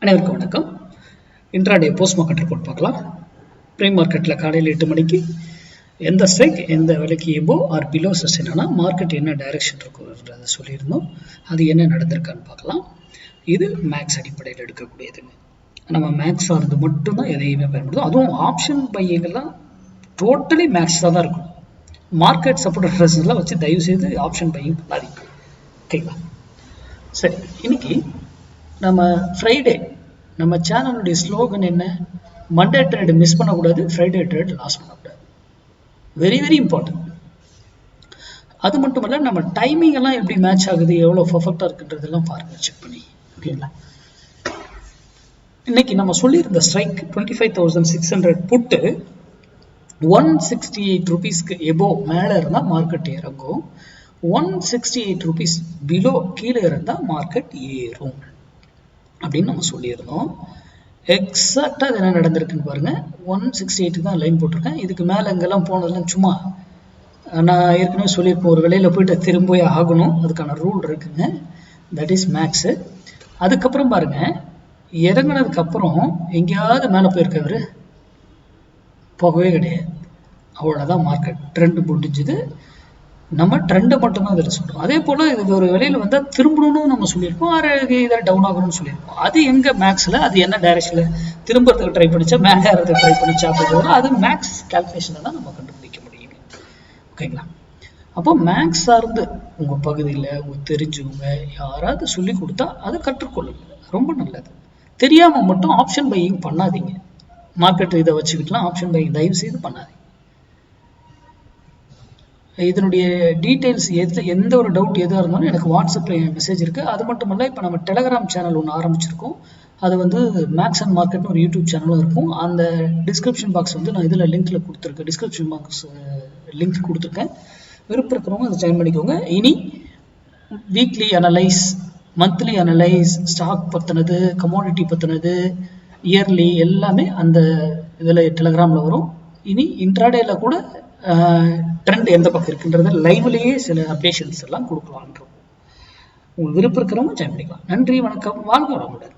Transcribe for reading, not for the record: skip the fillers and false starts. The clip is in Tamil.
அனைவருக்கும் வணக்கம். இன்ட்ராடே போஸ்ட் மார்க்கெட் ரிப்போர்ட் பார்க்கலாம். ப்ரீ மார்க்கெட்டில் காலையில் 8 மணிக்கு எந்த ஸ்ட்ரைக் எந்த விலைக்கு எபோ ஆர் பிலோ சஸ்டெயினா மார்க்கெட் என்ன டைரக்ஷன் இருக்குன்றதை சொல்லியிருந்தோம். அது என்ன நடந்திருக்கான்னு பார்க்கலாம். இது மேக்ஸ் அடிப்படையில் எடுக்கக்கூடியதுங்க. நம்ம மேக்ஸ் சார்ந்து மட்டும்தான் எதையுமே பயன்படுத்தும். அதுவும் ஆப்ஷன் பையங்கள்லாம் டோட்டலி மேக்ஸாக தான் இருக்கும். மார்க்கெட் சப்போர்ட் எல்லாம் வச்சு தயவு செய்து ஆப்ஷன் பையிங் பண்ணாதீங்க. ஓகேங்களா? சரி, இன்னைக்கு நம்ம ஃப்ரைடே நம்ம சேனலுடைய ஸ்லோகன் என்ன? மண்டே ட்ரேட் மிஸ் பண்ணக்கூடாது, ஃப்ரைடே ட்ரேட் லாஸ் பண்ணக்கூடாது. Very very important. அது மட்டும் இல்லை, நம்ம டைமிங் எல்லாம் எப்படி மேட்ச் ஆகுது, எவ்வளோ பர்ஃபெக்டாக இருக்குன்றதெல்லாம் பாருங்க, செக் பண்ணி. ஓகேங்களா? இன்னைக்கு நம்ம சொல்லியிருந்த ஸ்ட்ரைக் 25,600 புட்டு 168 rupeesக்கு எபோ மேலே இருந்தால் மார்க்கெட் இறங்கும், 168 rupees பிலோ கீழே இருந்தால் மார்க்கெட் ஏறும் அப்படின்னு நம்ம சொல்லியிருந்தோம். எக்ஸாக்டாக இது என்ன நடந்திருக்குன்னு பாருங்க. 168 தான் லைன் போட்டிருக்கேன். இதுக்கு மேலே இங்கெல்லாம் போனதெல்லாம் சும்மா நான் ஏற்கனவே சொல்லியிருப்பேன், ஒரு விலையில் போயிட்டு திரும்ப ஆகணும், அதுக்கான ரூல் இருக்குங்க. That is maths. அதுக்கப்புறம் பாருங்க, இறங்கினதுக்கு அப்புறம் எங்கேயாவது மேலே போயிருக்கவர் போகவே கிடையாது. அவ்வளோதான், மார்க்கெட் ட்ரெண்ட் முடிஞ்சுது. நம்ம ட்ரெண்டை மட்டும்தான் இதில் சொல்கிறோம். அதே போல் இது ஒரு விலையில் வந்தால் திரும்பணும்னு நம்ம சொல்லியிருப்போம், இதை டவுன் ஆகணும்னு சொல்லியிருப்போம். அது எங்கே மேக்ஸில் அது என்ன டைரக்ஷனில் திரும்புறதுக்கு ட்ரை பண்ணிச்சா, மேலே ஏறதுக்கு ட்ரை பண்ணிச்சா அப்படிங்கிறது அது மேக்ஸ் கால்குலேஷனை தான் நம்ம கண்டுபிடிக்க முடியுங்க. ஓகேங்களா? அப்போ மேக்ஸ் சார்ந்து உங்கள் பகுதியில் உங்கள் தெரிஞ்சவங்க யாராவது சொல்லி கொடுத்தா அதை கற்றுக்கொள்ளுங்க, ரொம்ப நல்லது. தெரியாமல் மட்டும் ஆப்ஷன் பையிங் பண்ணாதீங்க. மார்க்கெட் இதை வச்சுக்கிட்டுலாம் ஆப்ஷன் பையிங் தயவு செய்து பண்ணாதீங்க. இதனுடைய டீட்டெயில்ஸ் எந்த ஒரு டவுட் எதாக இருந்தாலும் எனக்கு வாட்ஸ்அப்பில் மெசேஜ் இருக்குது. அது மட்டும் இல்லை, இப்போ நம்ம டெலகிராம் சேனல் ஒன்று ஆரம்பிச்சிருக்கோம். அது வந்து மேக்ஸ் அண்ட் மார்க்கெட்னு ஒரு யூடியூப் சேனலும் இருக்கும். அந்த டிஸ்கிரிப்ஷன் பாக்ஸ் வந்து நான் இதில் லிங்க்கில் கொடுத்துருக்கேன், டிஸ்கிரிப்ஷன் பாக்ஸ் லிங்க் கொடுத்துருக்கேன். விருப்பம் இருக்கிறவங்க அதை ஜாயின் பண்ணிக்கோங்க. இனி weekly analyse, monthly analyse, stock பற்றினது, கமோடிட்டி பற்றினது, இயர்லி எல்லாமே அந்த இதில் டெலகிராமில் வரும். இனி இன்ட்ராடேல கூட ட்ரெண்ட் எந்த பக்கம் இருக்குன்றத லைவ்லேயே சில அப்டேஷன்ஸ் எல்லாம் கொடுக்கலான்றோம். உங்களுக்கு விருப்பம் இருக்கிறவங்க ஜாயின் பண்ணிக்கலாம். நன்றி, வணக்கம், வாழ்க வளமுடன்.